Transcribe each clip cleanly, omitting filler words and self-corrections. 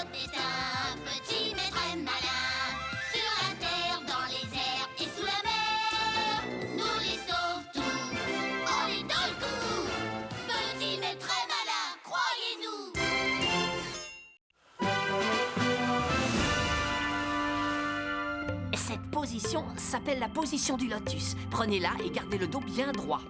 notre destin, petit mais très malin. Sur la terre, dans les airs et sous la mer, nous les sauve tous, on est dans le coup. Petit mais très malin, croyez-nous. Cette position s'appelle la position du lotus. Prenez-la et gardez le dos bien droit.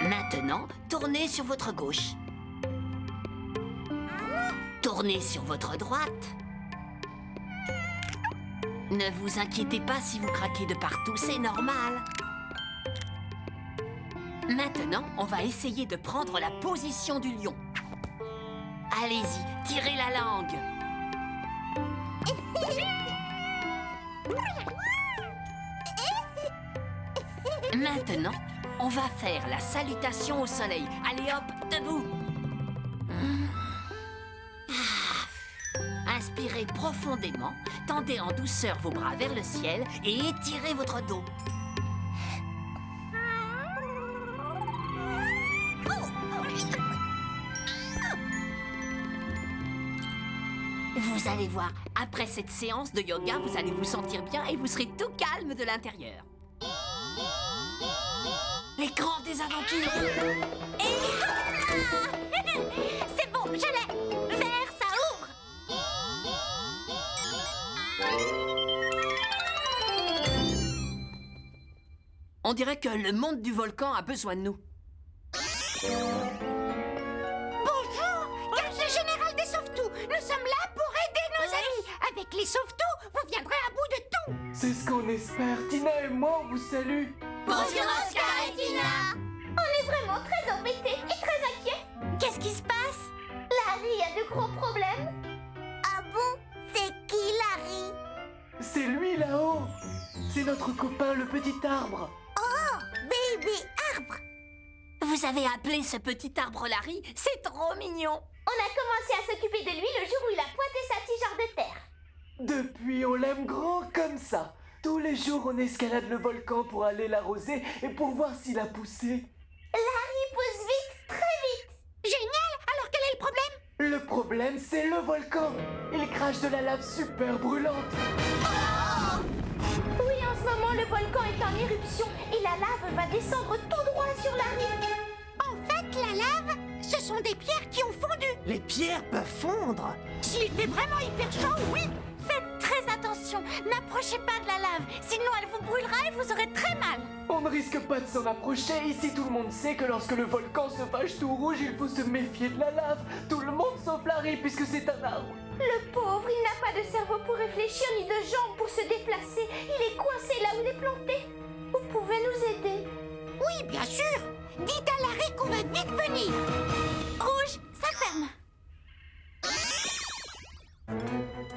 Maintenant, tournez sur votre gauche. Tournez sur votre droite. Ne vous inquiétez pas si vous craquez de partout, c'est normal. Maintenant, on va essayer de prendre la position du lion. Allez-y, tirez la langue. Maintenant, on va faire la salutation au soleil. Allez hop, debout. Inspirez profondément, tendez en douceur vos bras vers le ciel et étirez votre dos. Vous allez voir, après cette séance de yoga, vous allez vous sentir bien et vous serez tout calme de l'intérieur. Les grandes aventures. C'est bon, je l'ai. Vert, ça ouvre. On dirait que le monde du volcan a besoin de nous. Bonjour, Garde général des Sauvetous. Nous sommes là pour aider nos amis. Avec les Sauvetous, vous viendrez à bout de tout. C'est ce qu'on espère. Tina et moi, on vous salue. Bonjour Oscar et Tina. On est vraiment très embêtés et très inquiets. Qu'est-ce qui se passe? Larry a de gros problèmes. Ah bon? C'est qui Larry? C'est lui là-haut. C'est notre copain, le petit arbre. Oh, bébé arbre. Vous avez appelé ce petit arbre Larry? C'est trop mignon. On a commencé à s'occuper de lui le jour où il a pointé sa tige de terre. Depuis, on l'aime grand comme ça. Tous les jours, on escalade le volcan pour aller l'arroser et pour voir s'il a poussé. Larry pousse vite, très vite. Génial. Alors quel est le problème? Le problème, c'est le volcan. Il crache de la lave super brûlante. Oui, en ce moment, le volcan est en éruption et la lave va descendre tout droit sur Larry. En fait, la lave, ce sont des pierres qui ont fondu. Les pierres peuvent fondre. S'il fait vraiment hyper chaud, oui. Faites très attention, n'approchez pas de la lave, sinon elle vous brûlera et vous aurez très mal. On ne risque pas de s'en approcher. Ici, tout le monde sait que lorsque le volcan se fâche tout rouge, il faut se méfier de la lave. Tout le monde sauf Larry, puisque c'est un arbre. Le pauvre, il n'a pas de cerveau pour réfléchir ni de jambes pour se déplacer. Il est coincé là où il est planté. Vous pouvez nous aider? Oui, bien sûr. Dites à Larry qu'on va vite venir. Rouge, ça ferme.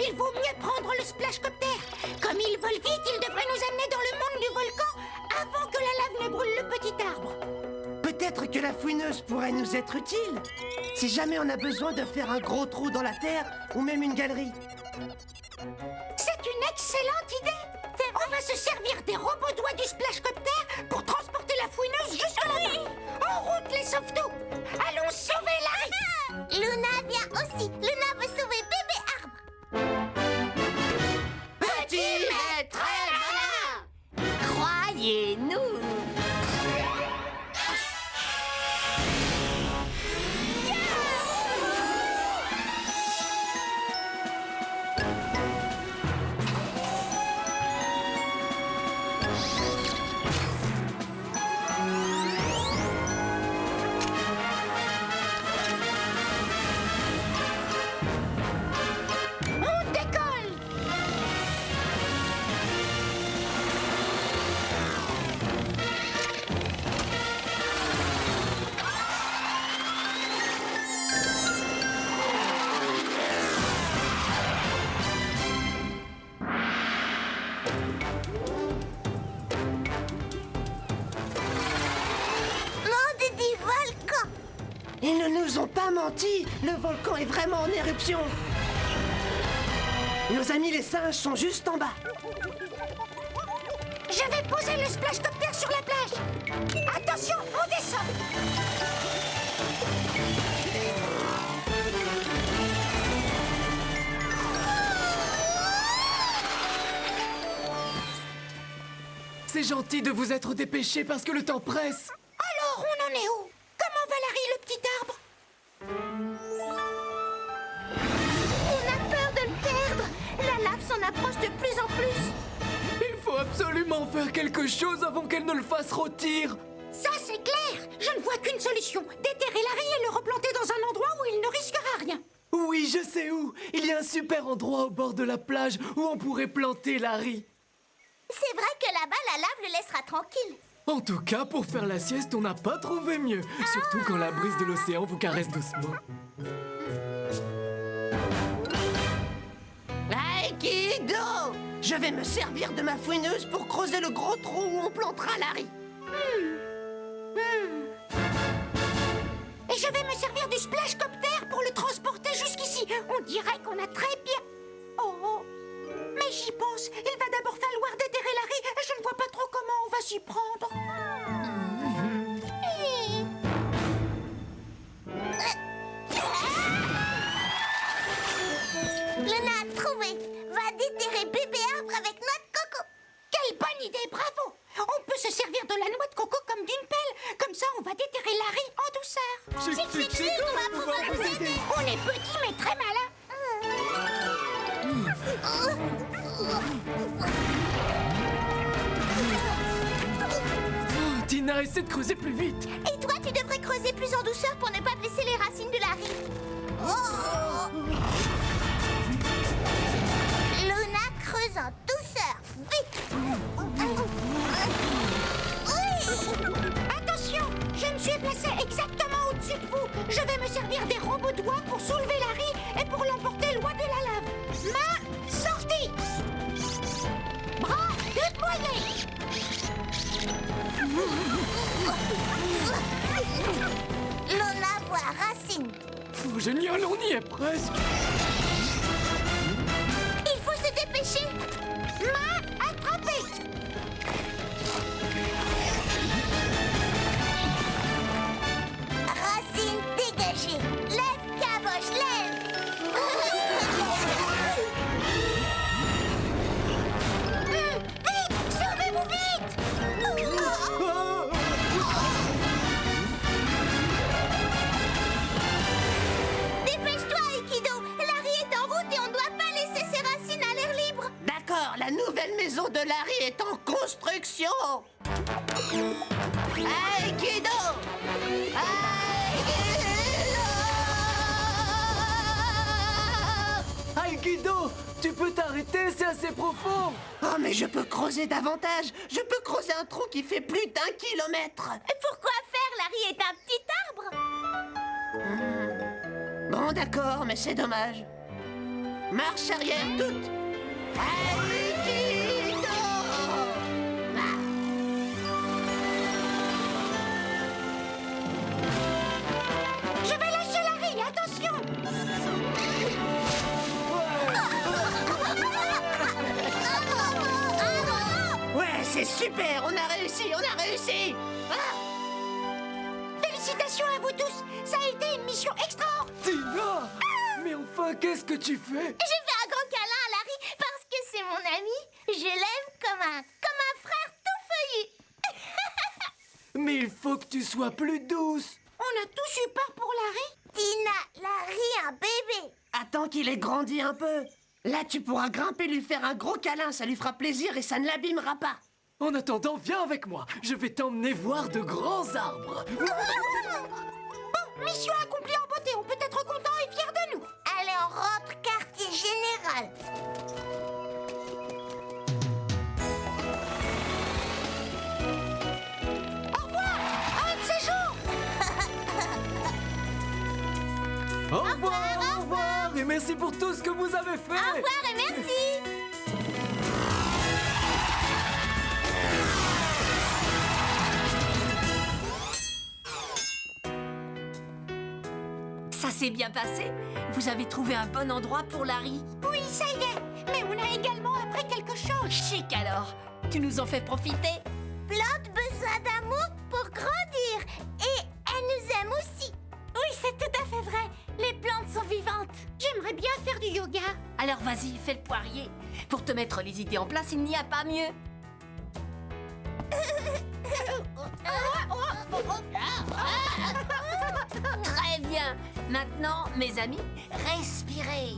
Il vaut mieux prendre le splashcopter. Comme il vole vite, il devrait nous amener dans le monde du volcan avant que la lave ne brûle le petit arbre. Peut-être que la fouineuse pourrait nous être utile. Si jamais on a besoin de faire un gros trou dans la terre ou même une galerie. C'est une excellente idée. On va se servir des robots doigts du splashcopter pour transporter la fouineuse jusque là-bas. En route, les sauvetous. Allons sauver Larry. Luna vient aussi. Luna veut sauver bébé arbre. Petit mais très malin. Croyez-nous. On décolle. Monde du volcan. Ils ne nous ont pas menti. Le volcan est vraiment en éruption. Nos amis les singes sont juste en bas. Je vais poser le splashcopter sur la plage. Attention, on descend. gentil de vous être dépêché parce que le temps presse. Alors, on en est où? Comment va Larry, le petit arbre? On a peur de le perdre. La lave s'en approche de plus en plus. Il faut absolument faire quelque chose avant qu'elle ne le fasse rôtir. Ça, c'est clair. Je ne vois qu'une solution. Déterrer Larry et le replanter dans un endroit où il ne risquera rien. Oui, je sais où. Il y a un super endroit au bord de la plage où on pourrait planter Larry. C'est vrai que là-bas, la lave le laissera tranquille. En tout cas, pour faire la sieste, on n'a pas trouvé mieux. Surtout quand la brise de l'océan vous caresse doucement. Aikido! Je vais me servir de ma fouineuse pour creuser le gros trou où on plantera Larry. Et je vais me servir du splashcopter pour le transporter jusqu'ici. On dirait qu'on a très bien... Oh. Mais j'y pense. Il va d'abord falloir déterrer Larry et je ne vois pas trop comment on va s'y prendre. Luna a trouvé. Va déterrer bébé arbre avec noix de coco. Quelle bonne idée, bravo! On peut se servir de la noix de coco comme d'une pelle. Comme ça, on va déterrer Larry en douceur. Chic, on va pouvoir vous vous aider. On est petit mais très malin. Oh, Tina, essaie de creuser plus vite. Et toi, tu devrais creuser plus en douceur pour ne pas blesser les racines de Larry. Oh. Luna creuse en douceur. Vite. Oui. Attention, je me suis placée exactement au-dessus de vous. Je vais me servir des robots doigts pour soulever Larry et pour l'emporter loin de la lave. Main sortie. Bras déployés. Luna voit racine. Oh, génial, on y est presque. Il faut se dépêcher. Main attrapée. Racine dégagée. Lève, caboche, lève. Vite, sauvez-vous vite. Dépêche-toi, Aikido. Larry est en route et on ne doit pas laisser ses racines à l'air libre. D'accord, la nouvelle maison de Larry est en construction. Aikido! Aikido, tu peux t'arrêter, c'est assez profond. Oh, mais je peux creuser davantage. Je peux creuser un trou qui fait plus d'1 kilomètre. Pourquoi faire? Larry est un petit arbre. Bon, d'accord, mais c'est dommage. Marche arrière toute. Aikido! Ah. Je vais lâcher Larry, attention. Ouais, c'est super, on a réussi, Ah. Félicitations à vous tous. Ça a été une mission extraordinaire. Tina! Mais enfin, qu'est-ce que tu fais? J'ai fait un grand câlin à Larry parce que c'est mon ami. Je l'aime comme un frère tout feuillu. Mais il faut que tu sois plus douce. On a tous eu peur pour Larry. Tina, Larry, un bébé. Attends qu'il ait grandi un peu. Là, tu pourras grimper, lui faire un gros câlin, ça lui fera plaisir et ça ne l'abîmera pas. En attendant, viens avec moi. Je vais t'emmener voir de grands arbres. Bon, mission accomplie en beauté. On peut être content et fier de nous. Allez, on rentre quartier général. Au revoir. À un de ces jours. Au revoir, au revoir. Et merci pour tout ce que vous avez fait. Au revoir et merci. Ça s'est bien passé? Vous avez trouvé un bon endroit pour Larry? Oui, ça y est. Mais on a également appris quelque chose. Chic alors! Tu nous en fais profiter? Plante besoin d'amour pour grandir. Et elle nous aime aussi. Oui, c'est tout à fait vrai. Les plantes sont vivantes. J'aimerais bien faire du yoga. Alors vas-y, fais le poirier. Pour te mettre les idées en place, il n'y a pas mieux. Très bien. Maintenant, mes amis, respirez.